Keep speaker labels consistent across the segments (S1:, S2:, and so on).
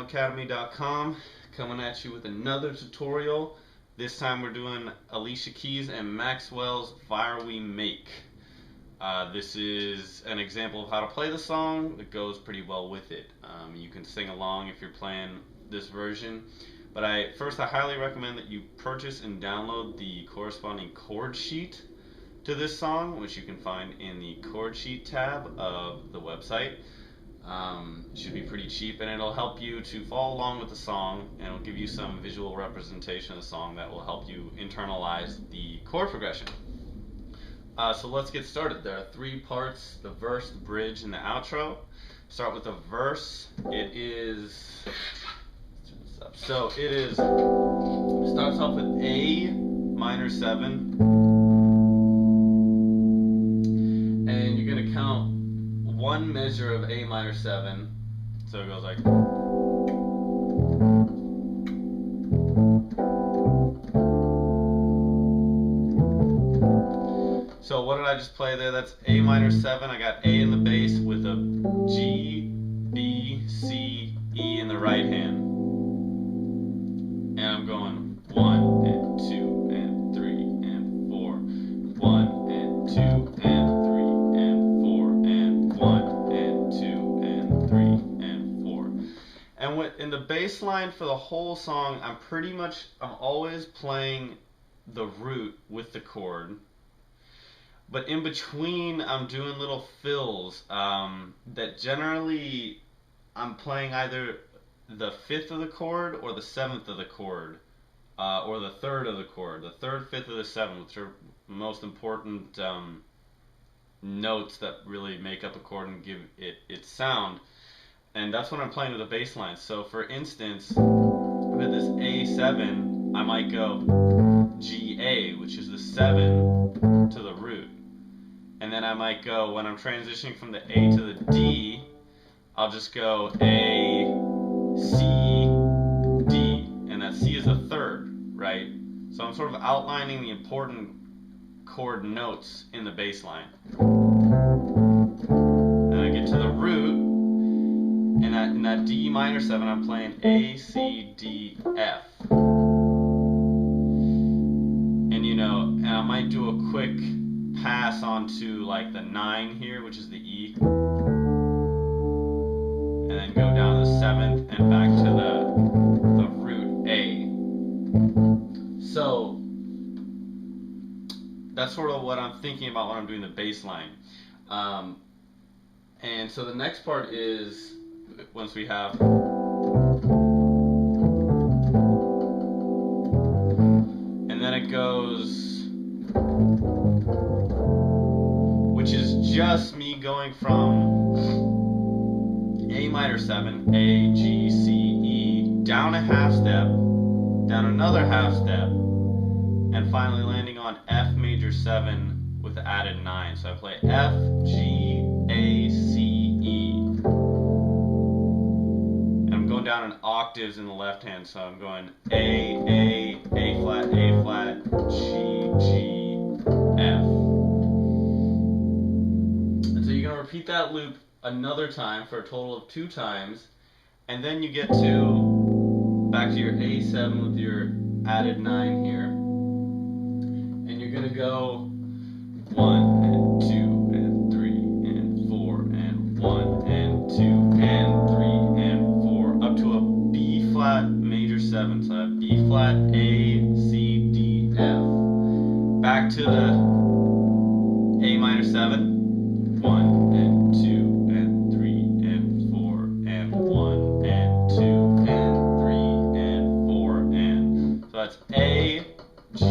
S1: MaxwellAcademy.com, coming at you with another tutorial. This time we're doing Alicia keys and Maxwell's Fire We Make. This is an example of how to play the song. It goes pretty well with it. You can sing along if you're playing this version. But I highly recommend that you purchase and download the corresponding chord sheet to this song, which you can find in the chord sheet tab of the website. It should be pretty cheap, and it'll help you to follow along with the song, and it'll give you some visual representation of the song that will help you internalize the chord progression. So let's get started. There are three parts: the verse, the bridge, and the outro. Start with the verse. Starts off with A minor 7, and you're going to count one measure of A minor 7, so it goes like, so what did I just play there? That's A minor 7. I got A in the bass with a G, B, C, E in the right hand, and I'm going 1 and 2 and 3 and 4, 1 and 2 and 3 and 4 and 1 and 2 and 3 and 4. And in the bass line for the whole song, I'm always playing the root with the chord. But in between, I'm doing little fills that generally I'm playing either the 5th of the chord or the 7th of the chord, or the 3rd of the chord, the 3rd, 5th, or the 7th, which are the most important notes that really make up a chord and give it its sound. And that's when I'm playing with the bass line. So for instance, with this A7, I might go G-A, which is the 7 to the root. And then I might go, when I'm transitioning from the A to the D, I'll just go A, C, D, and that C is the 3rd, right? So I'm sort of outlining the important chord notes in the bass line. Then I get to the root, and in that D minor 7, I'm playing A, C, D, F. And I might do a quick pass onto like the 9 here, which is the E, and then go down the 7th and back to the root A. So that's sort of what I'm thinking about when I'm doing the bass line. And so the next part is, once we have, and then it goes, which is just me going from A minor 7, A, G, C, E, down a half step, down another half step, and finally landing on F major 7 with the added 9. So I play F, G, A, C, E. And I'm going down in octaves in the left hand, so I'm going A flat, G, G, F. And so you're going to repeat that loop another time for a total of 2 times, and then you get back to your A7 with your added 9 here, and you're going to go 1 and 2 and 3 and 4 and 1 and 2 and 3 and 4 up to a B flat major 7. So I have B flat, A, C, D, F. Back to the A minor 7. 1 and 2 and 3 and 4 and 1 and 2 and 3 and 4 and, so that's E, G,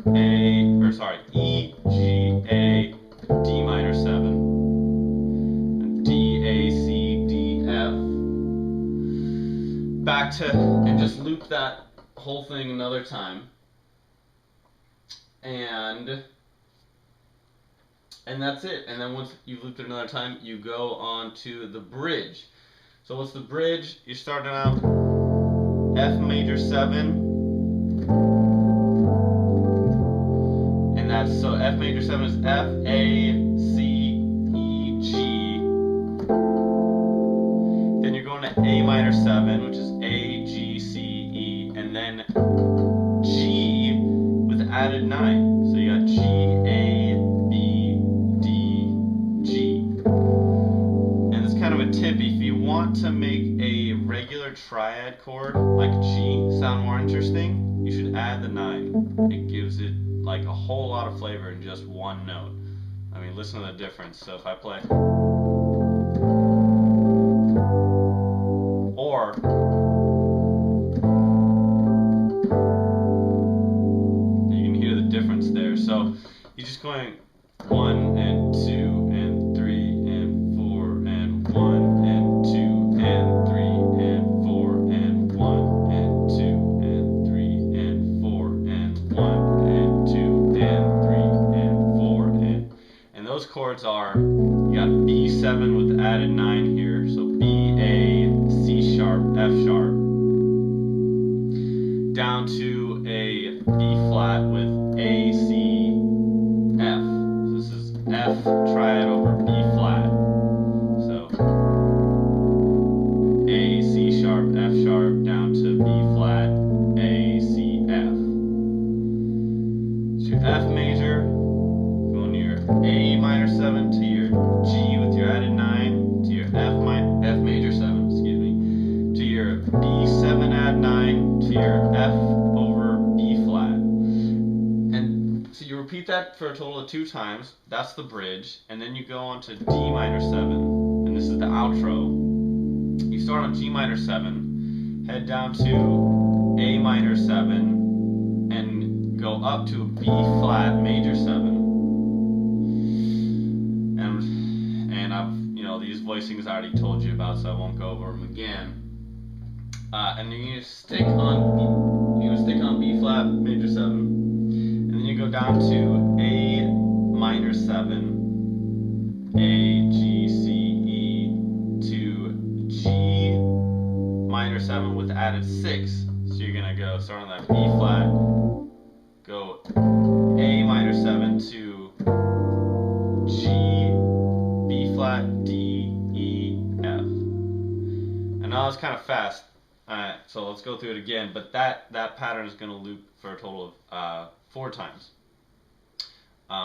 S1: A, D minor 7, and D, A, C, D, F. Back to, and just loop that whole thing another time. And that's it. And then once you've looped it another time, you go on to the bridge. So what's the bridge? You're starting out F major 7. And that's, so F major 7 is F, A, C, E, G. Then you're going to A minor minor 7, which is A, G, C, E, and then G with added 9. So you got G, A, B, D, G. And it's kind of a tip, if you want to make a regular triad chord like G sound more interesting, you should add the 9. It gives it like a whole lot of flavor in just one note. I mean, listen to the difference. So if I play, or you can hear the difference there. So you're just going 1 and 2 and 3 and 4 and 1 and 2 and 3 and 4 and 1 and 2 and 3 and 4 and 1 and 2 and 3 and 4 and those chords are, you got B7 with added 9 here, so B, A, C sharp, F sharp, down to a B flat with A, C, F. So this is F triad over B flat. So A, C sharp, F sharp, down to B flat, A, C, F. So your F major, going to your A minor 7 to your G with your added 9, to your F major 7, excuse me, to your B7 add 9, to your F over B flat. And so you repeat that for a total of 2 times. That's the bridge. And then you go on to D minor 7. And this is the outro. You start on G minor 7, head down to A minor 7, and go up to a B flat major 7. And I've, these voicings I already told you about, so I won't go over them again. And then you stick on B flat major 7, and then you go down to A minor 7, A, G, C, E, to G minor 7 with added 6. So you're gonna go start on that B flat, go A minor 7 to G, B flat, D, E, F. And now it's kind of fast. So let's go through it again, but that pattern is going to loop for a total of 4 times.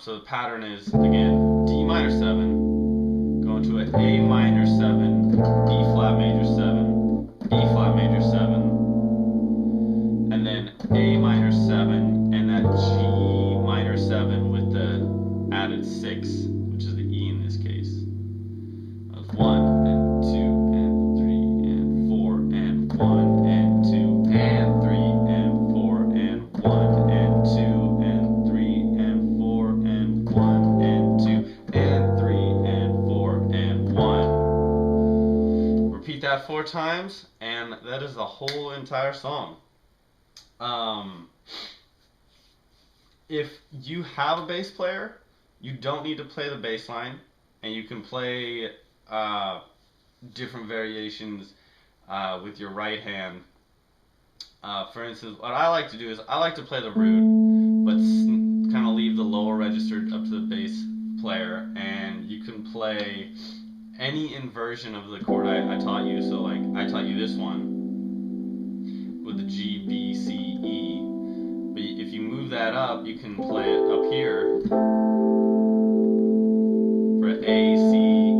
S1: So the pattern is, again, D minor 7, going to an A minor 7, B flat major 7, B flat major 7, and then A minor 7, and that G minor 7 with the added 6, which is the E in this case. That's 1 and 2 and 3 and 4 and 1 and 2 and 3 and 4 and 1 and 2 and 3 and 4 and 1 and 2 and 3 and 4 and 1. Repeat that 4 times, and that is the whole entire song. If you have a bass player, you don't need to play the bass line, and you can play different variations with your right hand. For instance, what I like to do is I like to play the root, but kind of leave the lower register up to the bass player, and you can play any inversion of the chord I taught you. So like I taught you this one with the G, B, C, E. But if you move that up, you can play it up here for A, C,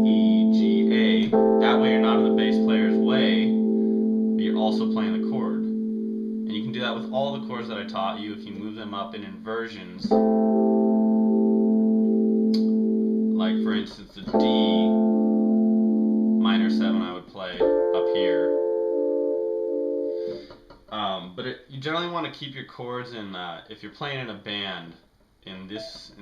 S1: E, G, A. That way you're not in the bass player's way, but you're also playing the chord. And you can do that with all the chords that I taught you if you move them up in inversions. Like for instance, the D minor 7 I would play up here. But you generally want to keep your chords in, if you're playing in a band, in these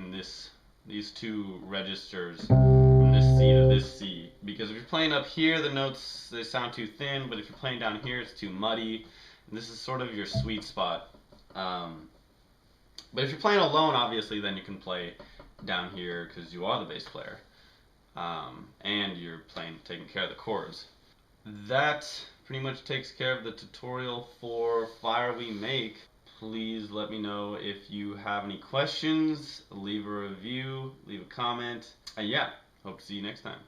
S1: 2 registers, from this C to this C. Because if you're playing up here, the notes, they sound too thin, but if you're playing down here, it's too muddy. And this is sort of your sweet spot. But if you're playing alone, obviously, then you can play down here because you are the bass player. And you're taking care of the chords. That pretty much takes care of the tutorial for Fire We Make. Please let me know if you have any questions, leave a review, leave a comment. Yeah, hope to see you next time.